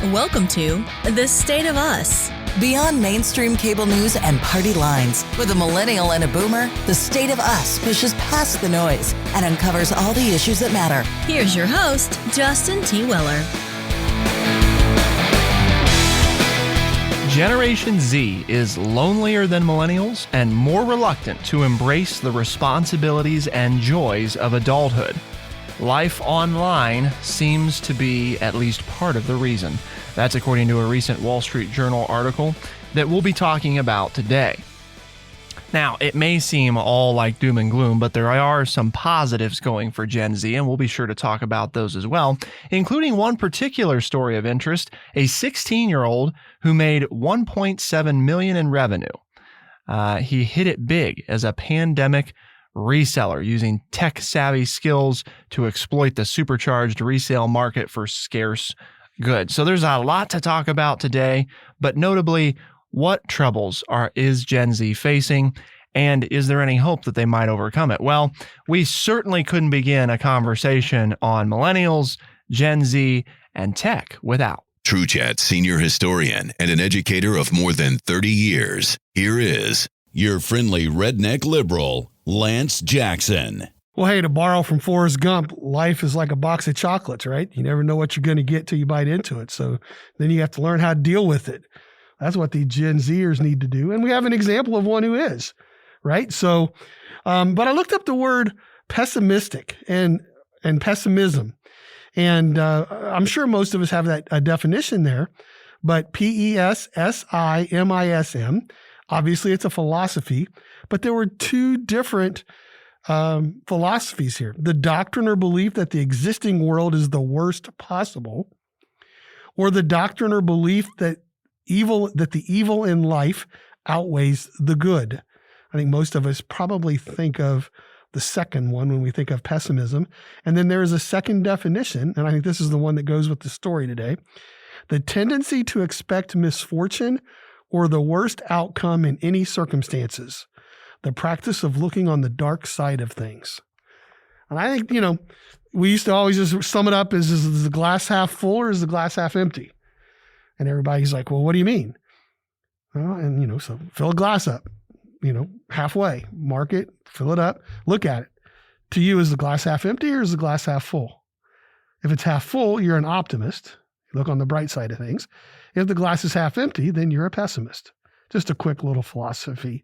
Welcome to The State of Us. Beyond mainstream cable news and party lines, with a millennial and a boomer, The State of Us pushes past the noise and uncovers all the issues that matter. Here's your host, Justin T. Weller. Generation Z is lonelier than millennials and more reluctant to embrace the responsibilities and joys of adulthood. Life online seems to be at least part of the reason. That's according to a recent Wall Street Journal article that we'll be talking about today. Now, it may seem all like doom and gloom, but there are some positives going for Gen Z, and we'll be sure to talk about those as well, including one particular story of interest, a 16-year-old who made $1.7 million in revenue. He hit it big as a pandemic reseller, using tech-savvy skills to exploit the supercharged resale market for scarce goods. So there's a lot to talk about today, but notably, what troubles is Gen Z facing, and is there any hope that they might overcome it? Well, we certainly couldn't begin a conversation on millennials, Gen Z, and tech without TrueChat senior historian and an educator of more than 30 years. Here is your friendly redneck liberal, Lance Jackson. Well, hey, to borrow from Forrest Gump, life is like a box of chocolates, right? You never know what you're going to get till you bite into it. So then you have to learn how to deal with it. That's what the Gen Zers need to do. And we have an example of one who is, right? So, but I looked up the word pessimistic and pessimism. And I'm sure most of us have a definition there, but P-E-S-S-I-M-I-S-M, obviously it's a philosophy, but there were two different philosophies here. The doctrine or belief that the existing world is the worst possible, or the doctrine or belief that the evil in life outweighs the good. I think most of us probably think of the second one when we think of pessimism. And then there is a second definition, and I think this is the one that goes with the story today: the tendency to expect misfortune or the worst outcome in any circumstances. The practice of looking on the dark side of things. And I think, we used to always just sum it up as, is the glass half full or is the glass half empty? And everybody's like, well, what do you mean? Well, and, so fill a glass up, halfway, mark it, fill it up, look at it. To you, is the glass half empty or is the glass half full? If it's half full, you're an optimist. You look on the bright side of things. If the glass is half empty, then you're a pessimist. Just a quick little philosophy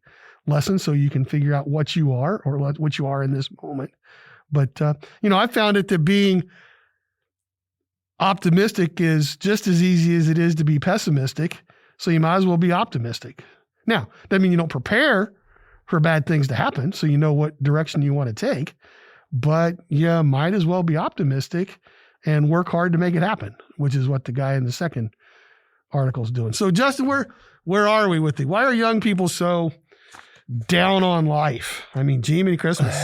lesson so you can figure out what you are or what you are in this moment. But, I found it that being optimistic is just as easy as it is to be pessimistic. So you might as well be optimistic. Now, doesn't mean you don't prepare for bad things to happen, so you know what direction you want to take, but you might as well be optimistic and work hard to make it happen, which is what the guy in the second article is doing. So Justin, where are we with it? Why are young people so down on life? I mean, Jiminy Christmas.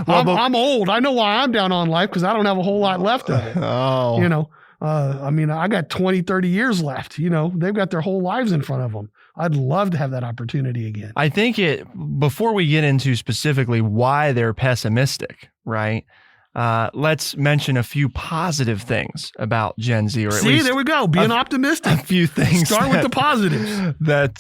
I'm old. I know why I'm down on life, because I don't have a whole lot left of it. Oh. I got 20, 30 years left. They've got their whole lives in front of them. I'd love to have that opportunity again. I think before we get into specifically why they're pessimistic, right? Let's mention a few positive things about Gen Z, or at least there we go. Being optimistic. A few things. Start with the positives that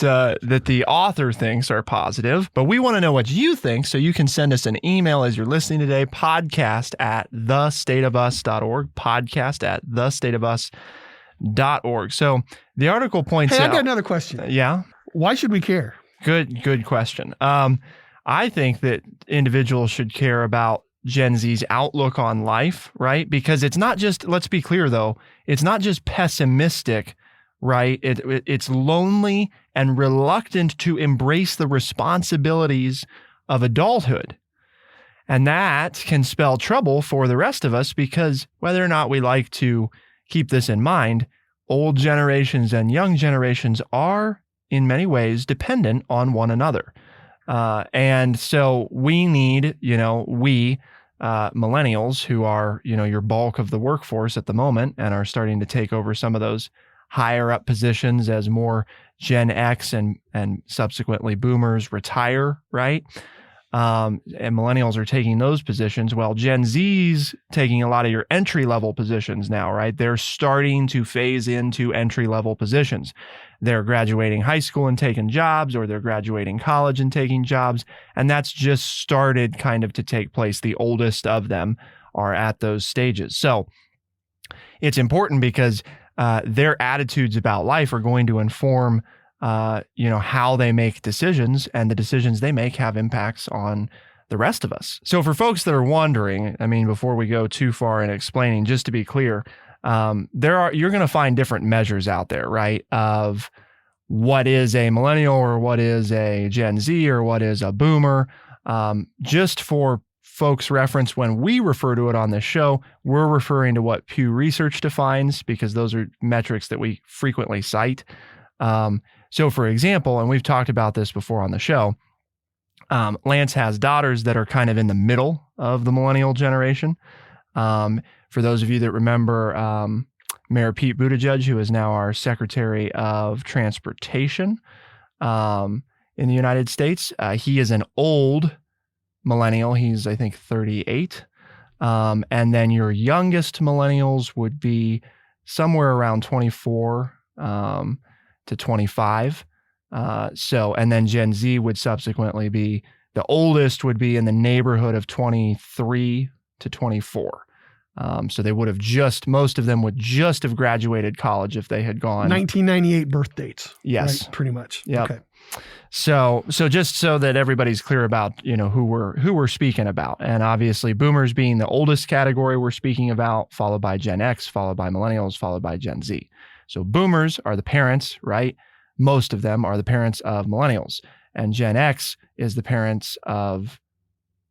the author thinks are positive, but we want to know what you think. So you can send us an email as you're listening today, podcast@thestateofus.org, podcast@thestateofus.org. So the article points out. Hey, I got another question. Yeah. Why should we care? Good question. I think that individuals should care about Gen Z's outlook on life, right? Because it's not just, let's be clear though, it's not just pessimistic, right? It's lonely and reluctant to embrace the responsibilities of adulthood. And that can spell trouble for the rest of us, because whether or not we like to keep this in mind, old generations and young generations are in many ways dependent on one another. And so we need, millennials, who are, your bulk of the workforce at the moment and are starting to take over some of those higher up positions as more Gen X and subsequently boomers retire, right? and millennials are taking those positions. Well, Gen Z's taking a lot of your entry-level positions now, right? They're starting to phase into entry-level positions. They're graduating high school and taking jobs, or they're graduating college and taking jobs, and that's just started kind of to take place. The oldest of them are at those stages. So it's important because their attitudes about life are going to inform how they make decisions, and the decisions they make have impacts on the rest of us. So for folks that are wondering, I mean, before we go too far in explaining, just to be clear, you're going to find different measures out there, right? Of what is a millennial, or what is a Gen Z, or what is a boomer. Just for folks' reference, when we refer to it on this show, we're referring to what Pew Research defines, because those are metrics that we frequently cite. So for example, and we've talked about this before on the show, Lance has daughters that are kind of in the middle of the millennial generation. For those of you that remember Mayor Pete Buttigieg, who is now our Secretary of Transportation in the United States, he is an old millennial. He's, I think, 38. And then your youngest millennials would be somewhere around 24 to 25. And then Gen Z would subsequently be, the oldest would be in the neighborhood of 23 to 24. So they would have most of them would just have graduated college if they had gone. 1998 birth dates. Yes. Right? Pretty much. Yeah. Okay. So just so that everybody's clear about, who we're speaking about. And obviously boomers being the oldest category we're speaking about, followed by Gen X, followed by millennials, followed by Gen Z. So boomers are the parents, right? Most of them are the parents of millennials, and Gen X is the parents of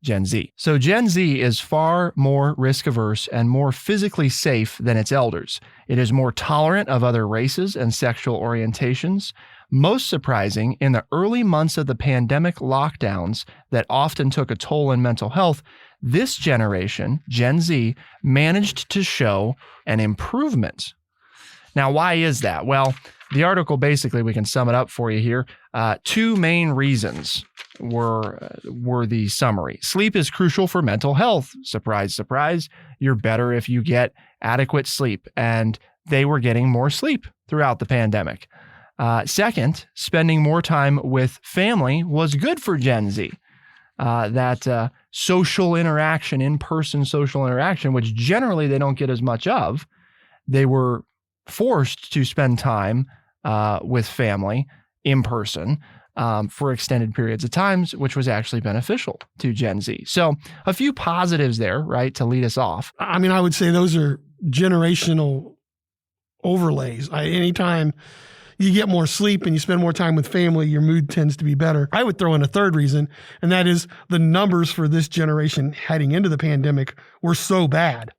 Gen Z. So Gen Z is far more risk averse and more physically safe than its elders. It is more tolerant of other races and sexual orientations. Most surprising, in the early months of the pandemic lockdowns that often took a toll on mental health, this generation, Gen Z, managed to show an improvement. Now, why is that? Well, the article, basically, we can sum it up for you here. Two main reasons were the summary. Sleep is crucial for mental health. Surprise, surprise. You're better if you get adequate sleep. And they were getting more sleep throughout the pandemic. Second, spending more time with family was good for Gen Z. That social interaction, in-person social interaction, which generally they don't get as much of, they were forced to spend time with family in person for extended periods of times, which was actually beneficial to Gen Z. So a few positives there, right, to lead us off. I mean, I would say those are generational overlays. Anytime you get more sleep and you spend more time with family, your mood tends to be better. I would throw in a third reason, and that is the numbers for this generation heading into the pandemic were so bad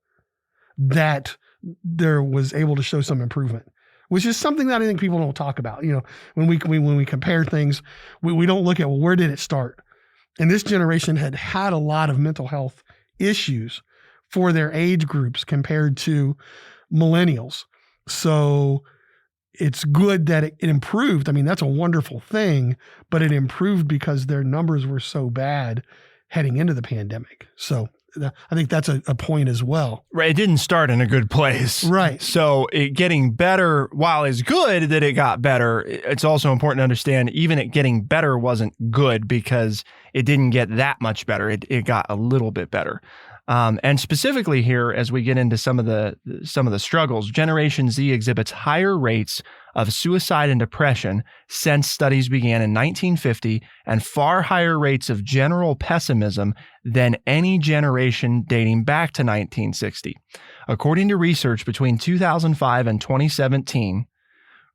that there was able to show some improvement, which is something that I think people don't talk about. When we compare things, we don't look at, well, where did it start? And this generation had a lot of mental health issues for their age groups compared to millennials. So it's good that it improved. I mean, that's a wonderful thing, but it improved because their numbers were so bad heading into the pandemic. So I think that's a point as well. Right. It didn't start in a good place. Right. So it getting better, while it's good that it got better, it's also important to understand even it getting better wasn't good because it didn't get that much better. It got a little bit better. And specifically here, as we get into some of the struggles, Generation Z exhibits higher rates of suicide and depression since studies began in 1950, and far higher rates of general pessimism than any generation dating back to 1960. According to research between 2005 and 2017,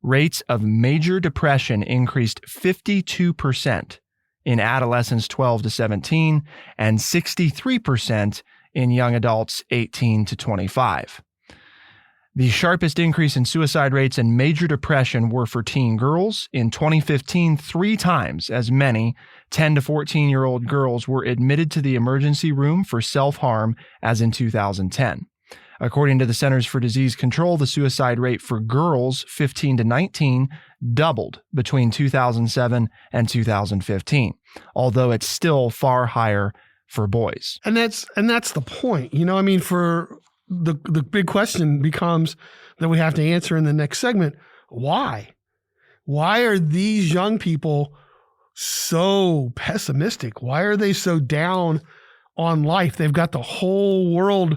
rates of major depression increased 52% in adolescents 12 to 17 and 63% in young adults 18 to 25. The sharpest increase in suicide rates and major depression were for teen girls. In 2015, 3 times as many 10 to 14-year-old girls were admitted to the emergency room for self-harm as in 2010. According to the Centers for Disease Control, the suicide rate for girls 15 to 19 doubled between 2007 and 2015, although it's still far higher for boys. And that's the point. I mean, for the big question becomes that we have to answer in the next segment. Why? Why are these young people so pessimistic? Why are they so down on life? They've got the whole world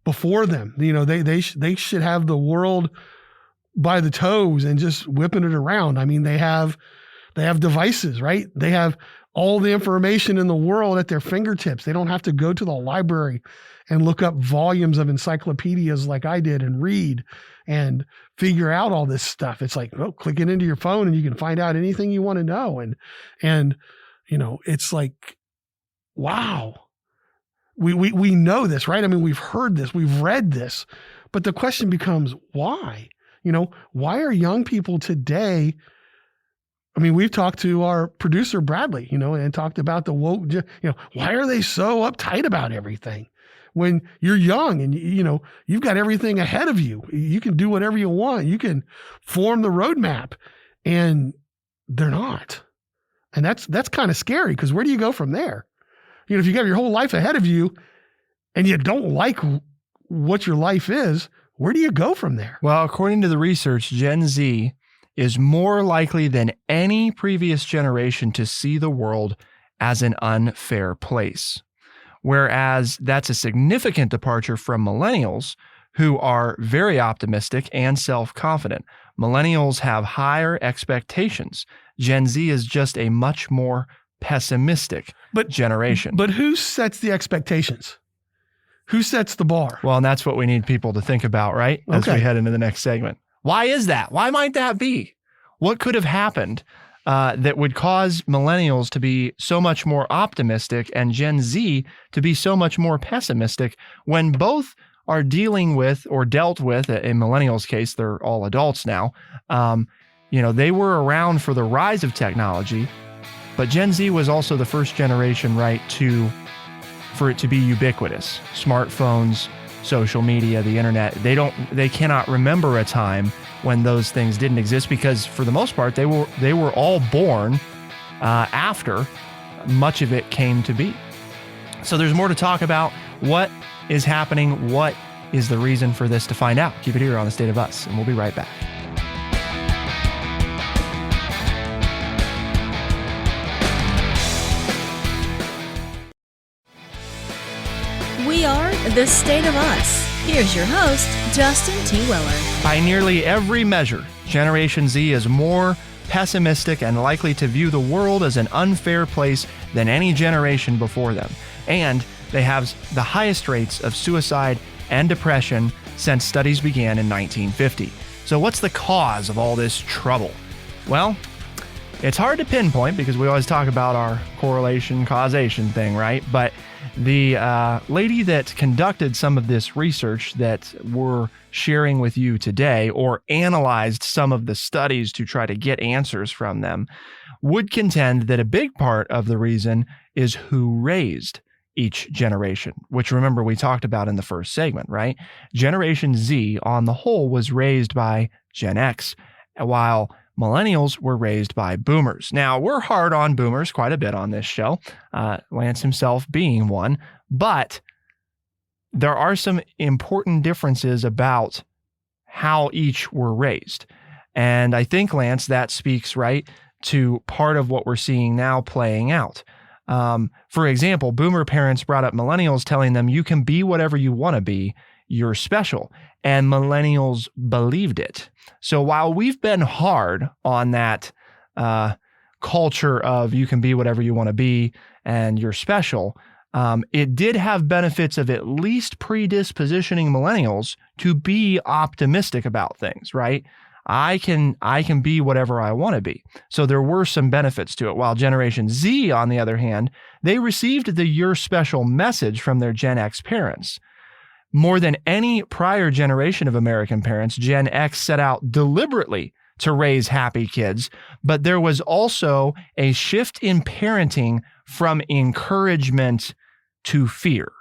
before them. They should have the world by the toes and just whipping it around. I mean, they have devices, right? They have all the information in the world at their fingertips. They don't have to go to the library and look up volumes of encyclopedias like I did and read and figure out all this stuff. It's like, click it into your phone and you can find out anything you want to know. And it's like, wow, we know this, right? I mean, we've heard this, we've read this, but the question becomes why? Why are young people today? I mean, we've talked to our producer, Bradley, and talked about the woke, why are they so uptight about everything? When you're young and, you've got everything ahead of you, you can do whatever you want. You can form the roadmap, and they're not. And that's kind of scary, because where do you go from there? If you got your whole life ahead of you and you don't like what your life is, where do you go from there? Well, according to the research, Gen Z is more likely than any previous generation to see the world as an unfair place. Whereas that's a significant departure from millennials, who are very optimistic and self-confident. Millennials have higher expectations. Gen Z is just a much more pessimistic generation. But who sets the expectations? Who sets the bar? Well, and that's what we need people to think about, right? As we head into the next segment. Why is that? Why might that be? What could have happened that would cause millennials to be so much more optimistic and Gen Z to be so much more pessimistic, when both are dealing with, or dealt with, in millennials' case, they're all adults now. They were around for the rise of technology, but Gen Z was also the first generation, right, for it to be ubiquitous. Smartphones, social media, the internet, they cannot remember a time when those things didn't exist, because for the most part, they were all born after much of it came to be. So there's more to talk about. What is happening? What is the reason for this? To find out, keep it here on The State of Us, and we'll be right back. We are The State of Us. Here's your host, Justin T. Weller. By nearly every measure, Generation Z is more pessimistic and likely to view the world as an unfair place than any generation before them. And they have the highest rates of suicide and depression since studies began in 1950. So what's the cause of all this trouble? Well, it's hard to pinpoint, because we always talk about our correlation causation thing, right? But the lady that conducted some of this research that we're sharing with you today, or analyzed some of the studies to try to get answers from them, would contend that a big part of the reason is who raised each generation, which, remember, we talked about in the first segment, right? Generation Z on the whole was raised by Gen X, while millennials were raised by boomers. Now, we're hard on boomers quite a bit on this show, Lance himself being one, but there are some important differences about how each were raised. And I think, Lance, that speaks right to part of what we're seeing now playing out. For example, boomer parents brought up millennials telling them, you can be whatever you want to be, you're special. And millennials believed it. So while we've been hard on that culture of you can be whatever you want to be and you're special, it did have benefits of at least predispositioning millennials to be optimistic about things, right? I can be whatever I want to be. So there were some benefits to it. While Generation Z, on the other hand, they received the you're special message from their Gen X parents. More than any prior generation of American parents, Gen X set out deliberately to raise happy kids, but there was also a shift in parenting from encouragement to fear.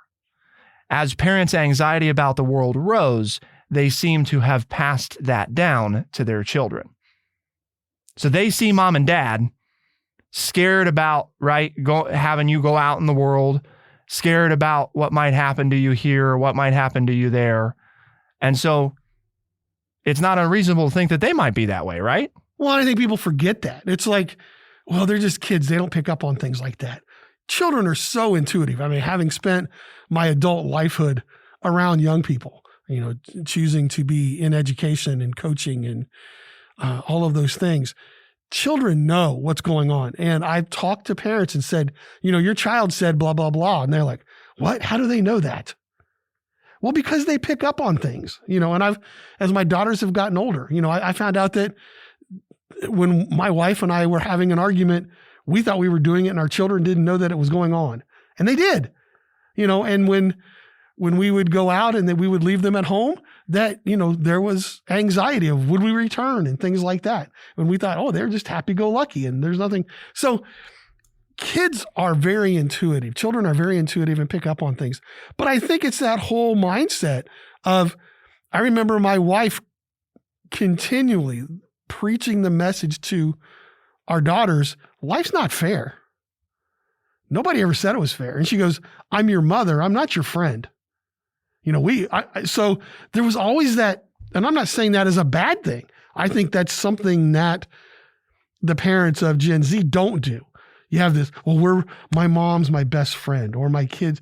as parents' anxiety about the world rose, they seem to have passed that down to their children. So they see mom and dad scared about, right, having you go out in the world, scared about what might happen to you here, or what might happen to you there. And so it's not unreasonable to think that they might be that way, right? Well, I think people forget that. It's like, well, they're just kids. They don't pick up on things like that. Children are so intuitive. I mean, having spent my adult lifehood around young people, choosing to be in education and coaching and all of those things, children know what's going on. And I've talked to parents and said, your child said blah, blah, blah. And they're like, what? How do they know that? Well, because they pick up on things, and as my daughters have gotten older, I found out that when my wife and I were having an argument, we thought we were doing it and our children didn't know that it was going on. And they did, and when we would go out and then we would leave them at home, that, there was anxiety of would we return and things like that. When we thought, oh, they're just happy-go-lucky and there's nothing. So kids are very intuitive. Children are very intuitive and pick up on things. But I think it's that whole mindset of, I remember my wife continually preaching the message to our daughters, life's not fair. Nobody ever said it was fair. And she goes, I'm your mother. I'm not your friend. So there was always that, and I'm not saying that as a bad thing. I think that's something that the parents of Gen Z don't do. You have this, well, my mom's my best friend, or my kids,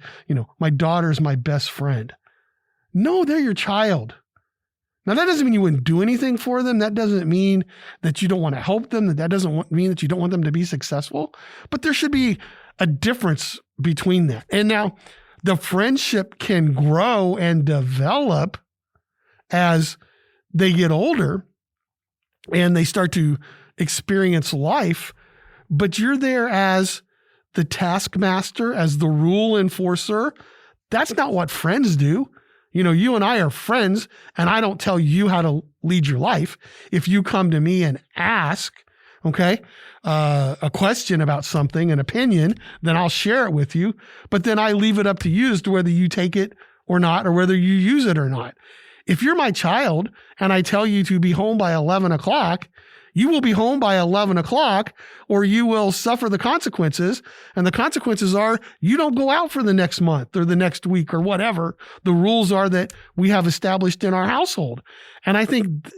my daughter's my best friend. No, they're your child. Now, that doesn't mean you wouldn't do anything for them. That doesn't mean that you don't want to help them. That doesn't mean that you don't want them to be successful. But there should be a difference between that. And now the friendship can grow and develop as they get older and they start to experience life. But you're there as the taskmaster, as the rule enforcer. That's not what friends do. You and I are friends, and I don't tell you how to lead your life. If you come to me and ask, a question about something, an opinion, then I'll share it with you. But then I leave it up to you as to whether you take it or not, or whether you use it or not. If you're my child and I tell you to be home by 11 o'clock, you will be home by 11 o'clock, or you will suffer the consequences. And the consequences are you don't go out for the next month or the next week or whatever the rules are that we have established in our household. And I think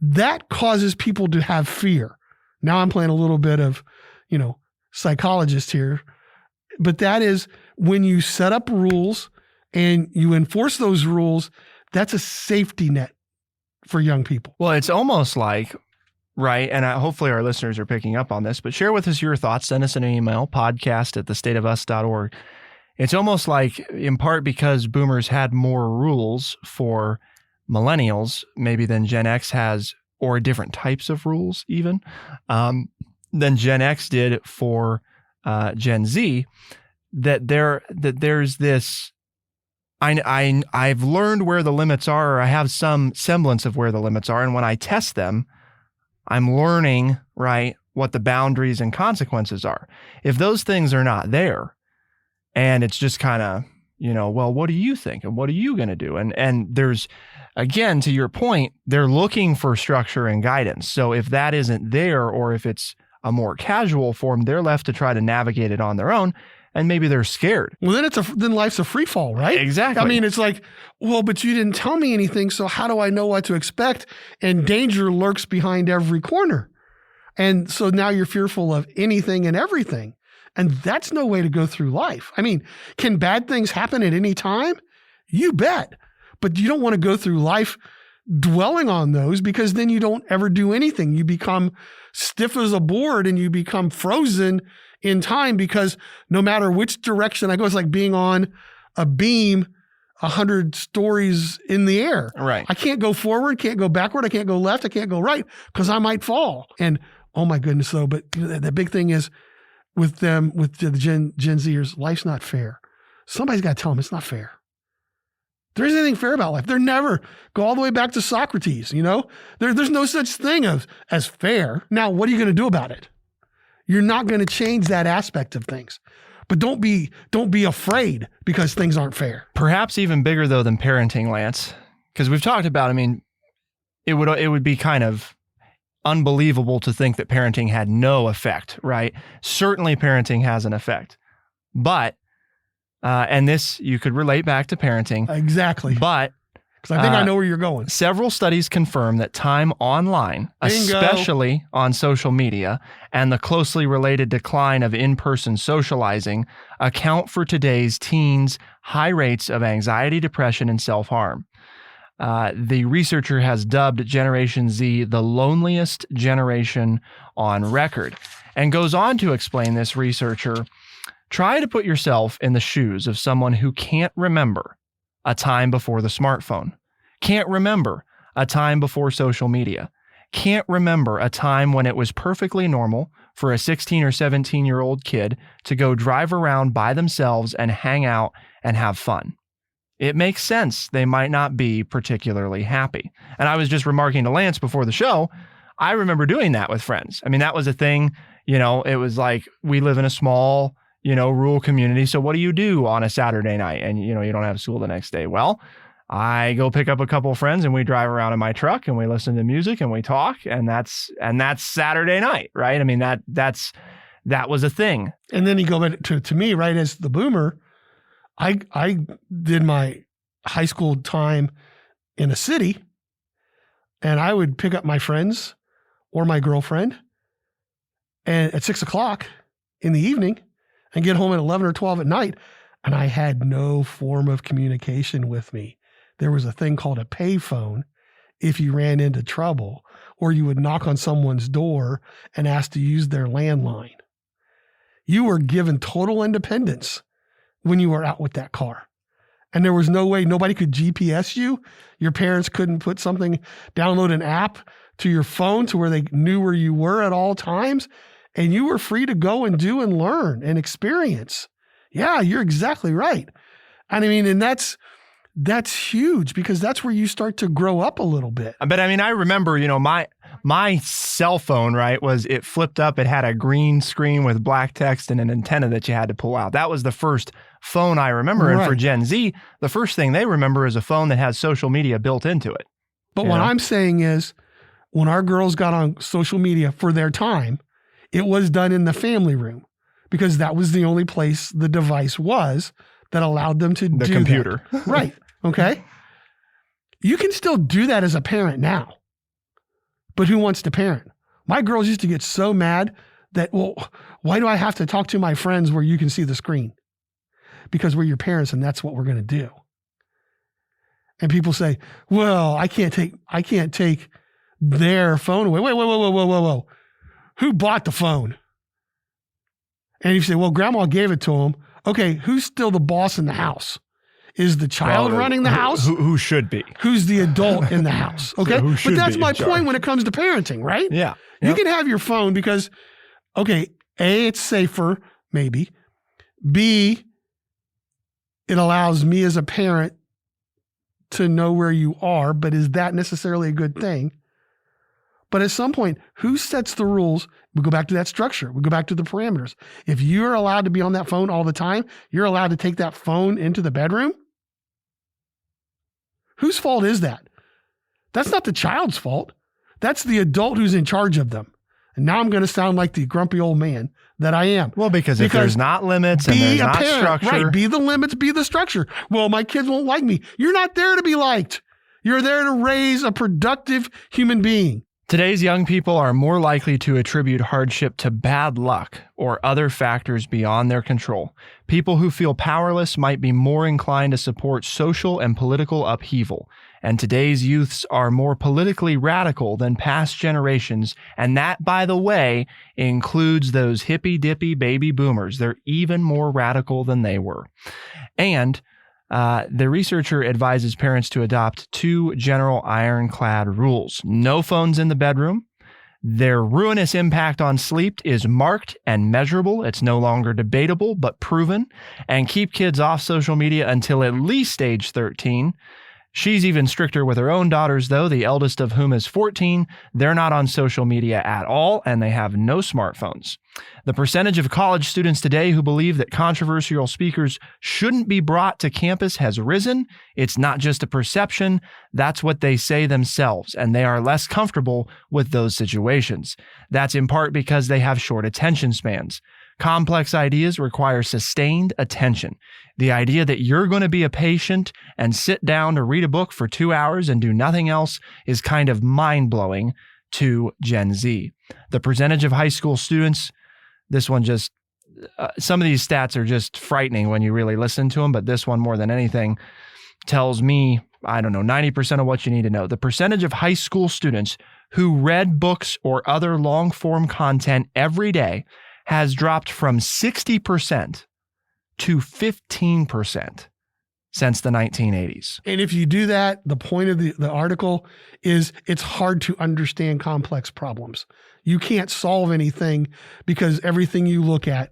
that causes people to have fear. Now I'm playing a little bit of, psychologist here, but that is when you set up rules and you enforce those rules, that's a safety net for young people. Well, it's almost like, right, and hopefully our listeners are picking up on this, but share with us your thoughts. Send us an email, podcast@thestateofus.org. It's almost like, in part because boomers had more rules for millennials, maybe than Gen X has, or different types of rules even, than Gen X did for Gen Z, that there's this, I've learned where the limits are, or I have some semblance of where the limits are, and when I test them, I'm learning, right, what the boundaries and consequences are. If those things are not there, and it's just kind of, well, what do you think? And what are you going to do? And there's, again, to your point, they're looking for structure and guidance. So if that isn't there, or if it's a more casual form, they're left to try to navigate it on their own. And maybe they're scared. Well, then life's a free fall, right? Exactly. I mean, it's like, well, but you didn't tell me anything, so how do I know what to expect? And danger lurks behind every corner. And so now you're fearful of anything and everything. And that's no way to go through life. I mean, can bad things happen at any time? You bet. But you don't want to go through life dwelling on those, because then you don't ever do anything. You become stiff as a board and you become frozen in time, because no matter which direction I go, it's like being on a beam 100 stories in the air. Right. I can't go forward, can't go backward, I can't go left, I can't go right, because I might fall. And oh my goodness, though, but the big thing is with them, with the Gen Zers, life's not fair. Somebody's got to tell them it's not fair. There isn't anything fair about life. They're never, go all the way back to Socrates, there's no such thing as fair. Now, what are you going to do about it? You're not going to change that aspect of things. But don't be afraid because things aren't fair. Perhaps even bigger though than parenting, Lance, because we've talked about, I mean, it would be kind of unbelievable to think that parenting had no effect, right? Certainly parenting has an effect, but, and this you could relate back to parenting. Exactly. But because I think I know where you're going. Several studies confirm that time online, especially on social media, and the closely related decline of in-person socializing account for today's teens' high rates of anxiety, depression, and self-harm. The researcher has dubbed Generation Z the loneliest generation on record, and goes on to explain, this researcher, try to put yourself in the shoes of someone who can't remember a time before the smartphone, can't remember a time before social media, can't remember a time when it was perfectly normal for a 16 or 17-year-old kid to go drive around by themselves and hang out and have fun. It makes sense they might not be particularly happy. And I was just remarking to Lance before the show, I remember doing that with friends. I mean, that was a thing, it was like, we live in a small, rural community. So what do you do on a Saturday night? And, you don't have school the next day. Well, I go pick up a couple of friends and we drive around in my truck and we listen to music and we talk, and that's Saturday night, right? I mean, that was a thing. And then you go back to me, right? As the boomer, I did my high school time in a city, and I would pick up my friends or my girlfriend and at 6:00 in the evening and get home at 11 or 12 at night. And I had no form of communication with me. There was a thing called a payphone if you ran into trouble, or you would knock on someone's door and ask to use their landline. You were given total independence when you were out with that car. And there was no way, nobody could GPS you. Your parents couldn't put something, download an app to your phone to where they knew where you were at all times. And you were free to go and do and learn and experience. Yeah, you're exactly right. And I mean, and that's huge, because that's where you start to grow up a little bit. But I mean, I remember, my cell phone, right, it flipped up. It had a green screen with black text and an antenna that you had to pull out. That was the first phone I remember. Right. And for Gen Z, the first thing they remember is a phone that has social media built into it. But what I'm saying is, when our girls got on social media for their time, it was done in the family room, because that was the only place the device was that allowed them to do the computer. That. Right. Okay. You can still do that as a parent now, but who wants to parent? My girls used to get so mad that, well, why do I have to talk to my friends where you can see the screen? Because we're your parents and that's what we're going to do. And people say, well, I can't take their phone away. Whoa. Who bought the phone? And you say, well, grandma gave it to him. Okay, who's still the boss in the house? Is the child running the house? Who should be? Who's the adult in the house? Okay, so but that's my point when it comes to parenting, right? Yeah. You can have your phone because, okay, A, it's safer, maybe. B, it allows me as a parent to know where you are, but is that necessarily a good thing? But at some point, who sets the rules? We go back to that structure. We go back to the parameters. If you're allowed to be on that phone all the time, you're allowed to take that phone into the bedroom? Whose fault is that? That's not the child's fault. That's the adult who's in charge of them. And now I'm going to sound like the grumpy old man that I am. Well, because if there's not limits and there's not structure. Right, be the limits, be the structure. Well, my kids won't like me. You're not there to be liked. You're there to raise a productive human being. Today's young people are more likely to attribute hardship to bad luck or other factors beyond their control. People who feel powerless might be more inclined to support social and political upheaval. And today's youths are more politically radical than past generations. And that, by the way, includes those hippy-dippy baby boomers. They're even more radical than they were. And the researcher advises parents to adopt 2 general ironclad rules. No phones in the bedroom. Their ruinous impact on sleep is marked and measurable. It's no longer debatable, but proven. And keep kids off social media until at least age 13. She's even stricter with her own daughters, though, the eldest of whom is 14. They're not on social media at all, and they have no smartphones. The percentage of college students today who believe that controversial speakers shouldn't be brought to campus has risen. It's not just a perception. That's what they say themselves, and they are less comfortable with those situations. That's in part because they have short attention spans. Complex ideas require sustained attention. The idea that you're going to be a patient and sit down to read a book for 2 hours and do nothing else is kind of mind-blowing to Gen Z. The percentage of high school students, this one just, some of these stats are just frightening when you really listen to them, but this one more than anything tells me, 90% of what you need to know. The percentage of high school students who read books or other long-form content every day has dropped from 60% to 15% since the 1980s. And if you do that, the point of the article is it's hard to understand complex problems. You can't solve anything because everything you look at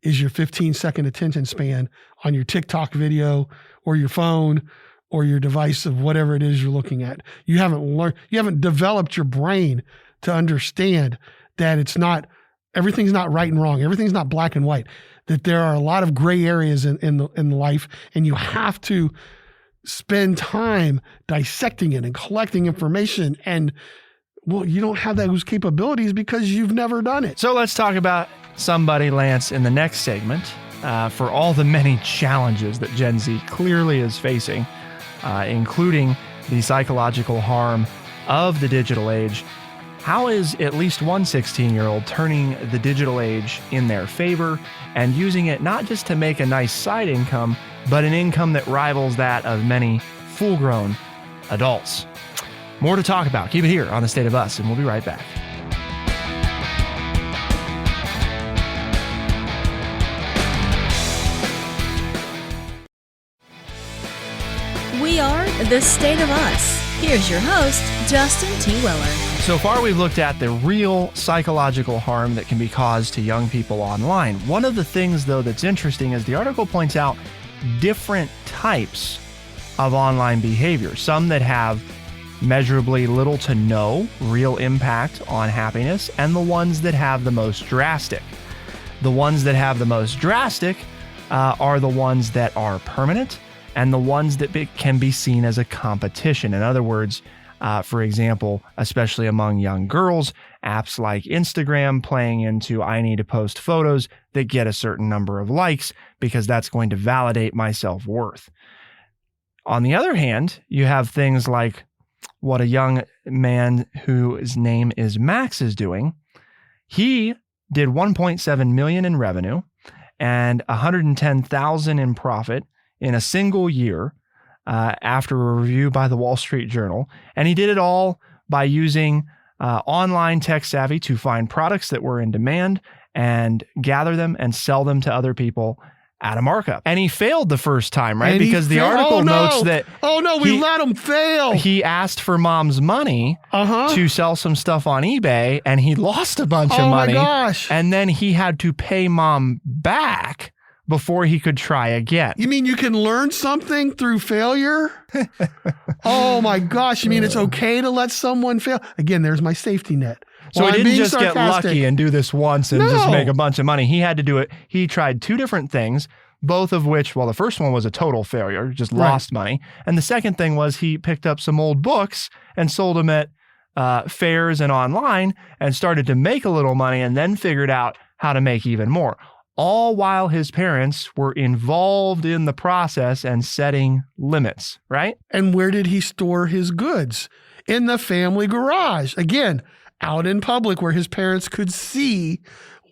is your 15-second attention span on your TikTok video or your phone or your device of whatever it is you're looking at. You haven't developed your brain to understand that everything's not right and wrong. Everything's not black and white. That there are a lot of gray areas in life, and you have to spend time dissecting it and collecting information. And you don't have those capabilities because you've never done it. So let's talk about somebody, Lance, in the next segment. For all the many challenges that Gen Z clearly is facing, including the psychological harm of the digital age. How is at least one 16-year-old turning the digital age in their favor and using it not just to make a nice side income, but an income that rivals that of many full-grown adults? More to talk about. Keep it here on The State of Us, and we'll be right back. We are The State of Us. Here's your host, Justin T. Weller. So far, we've looked at the real psychological harm that can be caused to young people online. One of the things, though, that's interesting is the article points out different types of online behavior, some that have measurably little to no real impact on happiness, and the ones that have the most drastic. The ones that have the most drastic are the ones that are permanent and the ones that can be seen as a competition. In other words, for example, especially among young girls, apps like Instagram playing into I need to post photos that get a certain number of likes because that's going to validate my self-worth. On the other hand, you have things like what a young man whose name is Max is doing. He did 1.7 million in revenue and 110,000 in profit in a single year after a review by the Wall Street Journal. And he did it all by using online tech savvy to find products that were in demand and gather them and sell them to other people at a markup. And he failed the first time, right? Because the article notes that... Oh, no, we let him fail. He asked for mom's money to sell some stuff on eBay, and he lost a bunch of money. Oh, my gosh. And then he had to pay mom back before he could try again. You mean you can learn something through failure? Oh, my gosh. You mean it's okay to let someone fail? Again, there's my safety net. So he didn't just get lucky and do this once and just make a bunch of money. He had to do it. He tried two different things, both of which, well, the first one was a total failure, just lost money. And the second thing was he picked up some old books and sold them at fairs and online and started to make a little money and then figured out how to make even more. All while his parents were involved in the process and setting limits, right? And where did he store his goods? In the family garage. Again, out in public where his parents could see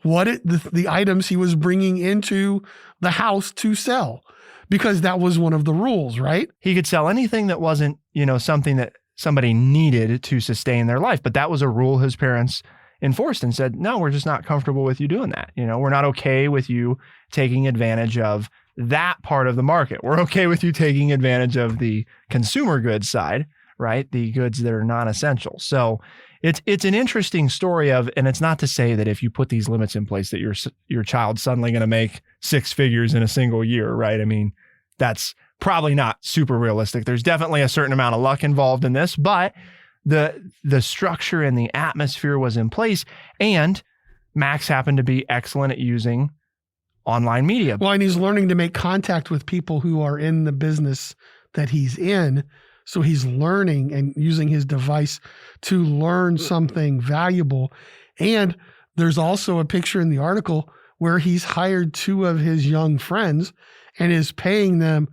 the items he was bringing into the house to sell, because that was one of the rules, right? He could sell anything that wasn't, something that somebody needed to sustain their life. But that was a rule his parents enforced and said, no, we're just not comfortable with you doing that. We're not okay with you taking advantage of that part of the market. We're okay with you taking advantage of the consumer goods side, right? The goods that are non-essential. So it's an interesting story and it's not to say that if you put these limits in place that your child's suddenly going to make six figures in a single year, right? I mean, that's probably not super realistic. There's definitely a certain amount of luck involved in this, but the structure and the atmosphere was in place, and Max happened to be excellent at using online media. Well, and he's learning to make contact with people who are in the business that he's in. So he's learning and using his device to learn something valuable. And there's also a picture in the article where he's hired 2 of his young friends and is paying them,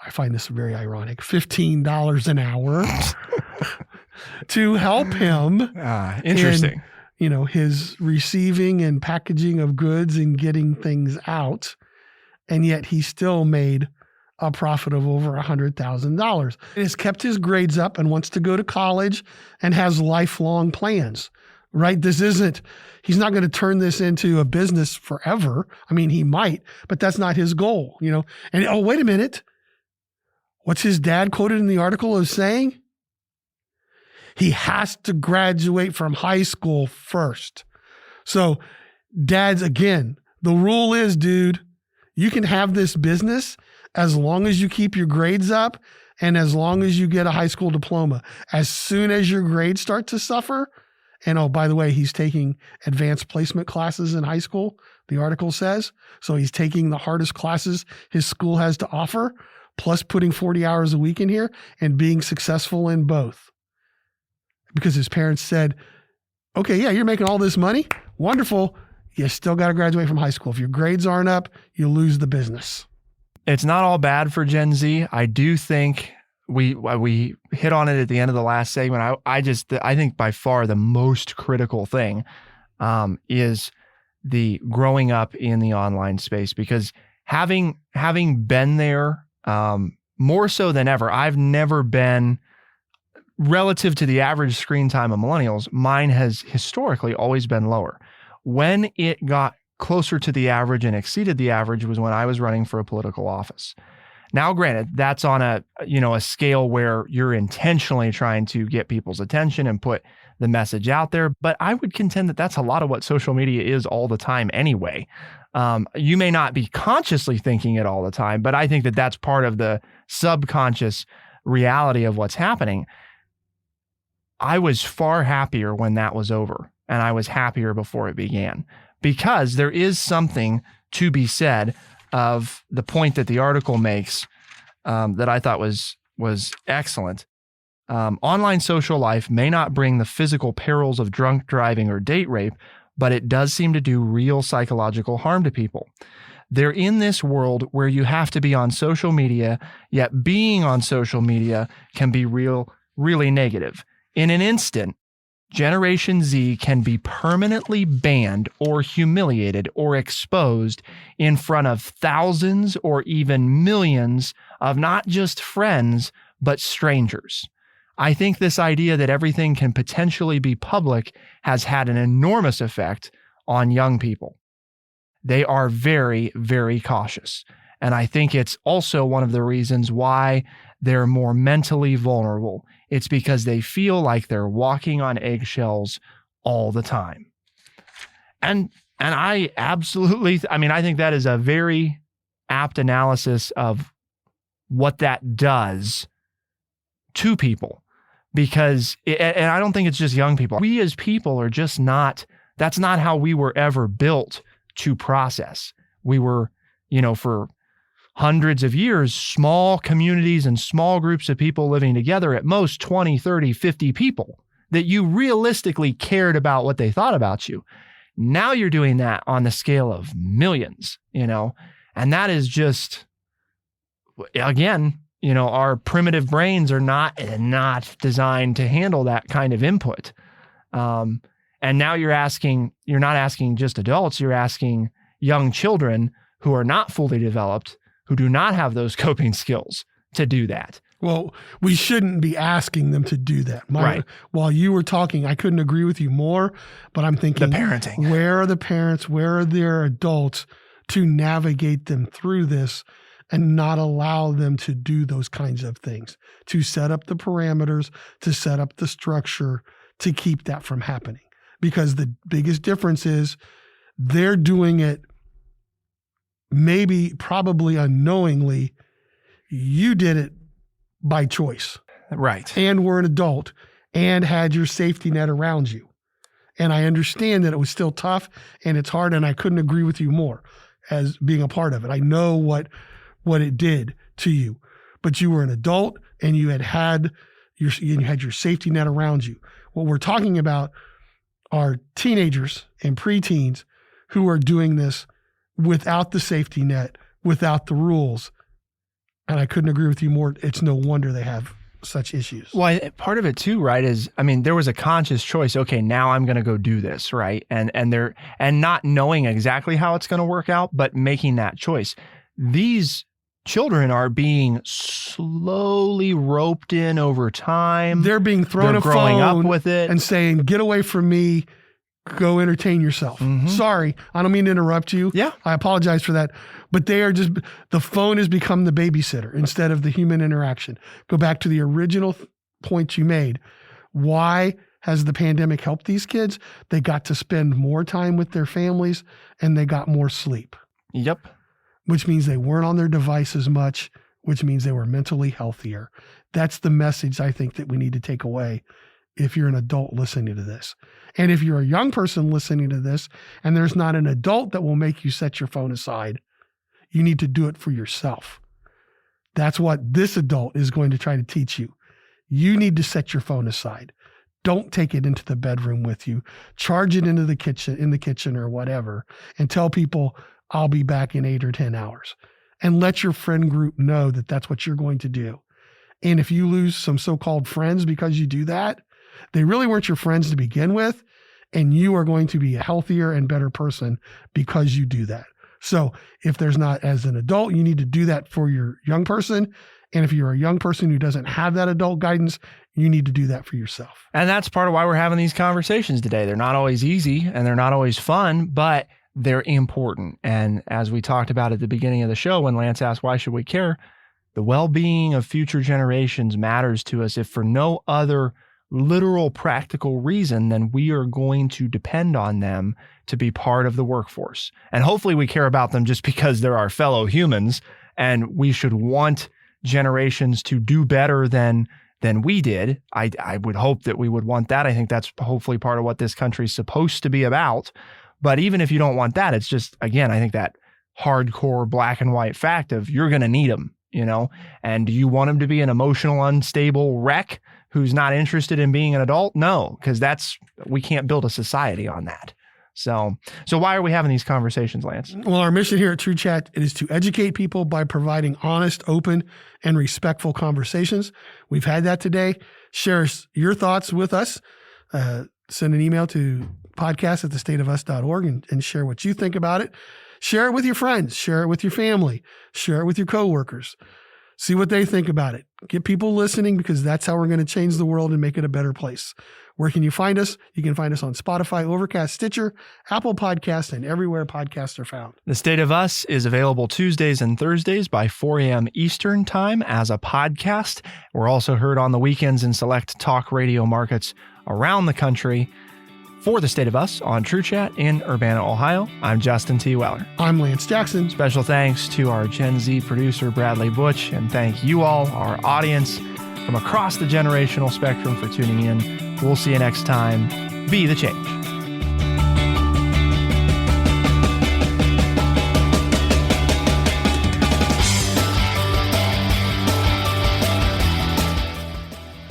I find this very ironic, $15 an hour to help him. Interesting. In, his receiving and packaging of goods and getting things out. And yet he still made a profit of over $100,000. He has kept his grades up and wants to go to college and has lifelong plans, right? He's not going to turn this into a business forever. I mean, he might, but that's not his goal, And oh, wait a minute. What's his dad quoted in the article as saying? He has to graduate from high school first. So dads, again, the rule is, dude, you can have this business as long as you keep your grades up and as long as you get a high school diploma. As soon as your grades start to suffer, and oh, by the way, he's taking advanced placement classes in high school, the article says. So he's taking the hardest classes his school has to offer, plus putting 40 hours a week in here and being successful in both. Because his parents said, okay, yeah, you're making all this money. Wonderful. You still got to graduate from high school. If your grades aren't up, you lose the business. It's not all bad for Gen Z. I do think we hit on it at the end of the last segment. I think by far the most critical thing is the growing up in the online space, because having been there more so than ever, I've never been, relative to the average screen time of millennials, mine has historically always been lower. When it got closer to the average and exceeded the average was when I was running for a political office. Now, granted, that's on a scale where you're intentionally trying to get people's attention and put the message out there. But I would contend that that's a lot of what social media is all the time anyway. You may not be consciously thinking it all the time, but I think that that's part of the subconscious reality of what's happening. I was far happier when that was over, and I was happier before it began, because there is something to be said of the point that the article makes that I thought was excellent. Online social life may not bring the physical perils of drunk driving or date rape, but it does seem to do real psychological harm to people. They're in this world where you have to be on social media, yet being on social media can be really negative. In an instant, Generation Z can be permanently banned or humiliated or exposed in front of thousands or even millions of not just friends, but strangers. I think this idea that everything can potentially be public has had an enormous effect on young people. They are very, very cautious. And I think it's also one of the reasons why they're more mentally vulnerable. It's because they feel like they're walking on eggshells all the time. And I think that is a very apt analysis of what that does to people. Because, and I don't think it's just young people. We as people are just not, that's not how we were ever built to process. We were, for hundreds of years, small communities and small groups of people living together, at most 20, 30, 50 people that you realistically cared about what they thought about you. Now you're doing that on the scale of millions, and that is just, again, our primitive brains are not designed to handle that kind of input. And now you're not asking just adults, you're asking young children who are not fully developed, who do not have those coping skills to do that. Well, we shouldn't be asking them to do that. Right. While you were talking, I couldn't agree with you more, but I'm thinking, the parenting. Where are the parents? Where are their adults to navigate them through this and not allow them to do those kinds of things, to set up the parameters, to set up the structure, to keep that from happening? Because the biggest difference is they're doing it probably unknowingly, You did it by choice. Right. And were an adult and had your safety net around you. And I understand that it was still tough and it's hard, and I couldn't agree with you more as being a part of it. I know what it did to you, but you were an adult and you had your safety net around you. What we're talking about are teenagers and preteens who are doing this without the safety net, without the rules. And I couldn't agree with you more. It's no wonder they have such issues. Well, part of it too, right, is, I mean, there was a conscious choice. Okay, now I'm going to go do this, right? And not knowing exactly how it's going to work out, but making that choice. These children are being slowly roped in over time. They're being thrown a growing phone up with it and saying, "Get away from me. Go entertain yourself." Mm-hmm. Sorry, I don't mean to interrupt you. Yeah. I apologize for that. But the phone has become the babysitter instead of the human interaction. Go back to the original point you made. Why has the pandemic helped these kids? They got to spend more time with their families and they got more sleep. Yep. Which means they weren't on their device as much, which means they were mentally healthier. That's the message I think that we need to take away if you're an adult listening to this. And if you're a young person listening to this and there's not an adult that will make you set your phone aside, you need to do it for yourself. That's what this adult is going to try to teach you. You need to set your phone aside. Don't take it into the bedroom with you. Charge it into the kitchen or whatever, and tell people, "I'll be back in 8 or 10 hours." And let your friend group know that that's what you're going to do. And if you lose some so-called friends because you do that, they really weren't your friends to begin with, and you are going to be a healthier and better person because you do that. So if there's not, as an adult, you need to do that for your young person. And if you're a young person who doesn't have that adult guidance, you need to do that for yourself. And that's part of why we're having these conversations today. They're not always easy and they're not always fun, but they're important. And as we talked about at the beginning of the show, when Lance asked, why should we care? The well-being of future generations matters to us, if for no other literal practical reason, then we are going to depend on them to be part of the workforce. And hopefully we care about them just because they're our fellow humans, and we should want generations to do better than we did. I would hope that we would want that. I think that's hopefully part of what this country is supposed to be about. But even if you don't want that, it's just, again, I think that hardcore black and white fact of you're going to need them, and do you want them to be an emotional, unstable wreck who's not interested in being an adult? No, because we can't build a society on that. So why are we having these conversations, Lance? Well, our mission here at True Chat is to educate people by providing honest, open, and respectful conversations. We've had that today. Share your thoughts with us. Send an email to podcast@thestateofus.org and share what you think about it. Share it with your friends. Share it with your family. Share it with your coworkers. See what they think about it. Get people listening, because that's how we're going to change the world and make it a better place. Where can you find us? You can find us on Spotify, Overcast, Stitcher, Apple Podcasts, and everywhere podcasts are found. The State of Us is available Tuesdays and Thursdays by 4 a.m. Eastern Time as a podcast. We're also heard on the weekends in select talk radio markets around the country. For The State of Us on True Chat in Urbana, Ohio, I'm Justin T. Weller. I'm Lance Jackson. Special thanks to our Gen Z producer, Bradley Butch, and thank you all, our audience, from across the generational spectrum, for tuning in. We'll see you next time. Be the change.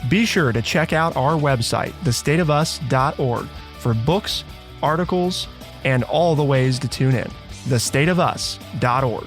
Be sure to check out our website, thestateofus.org, for books, articles, and all the ways to tune in. thestateofus.org.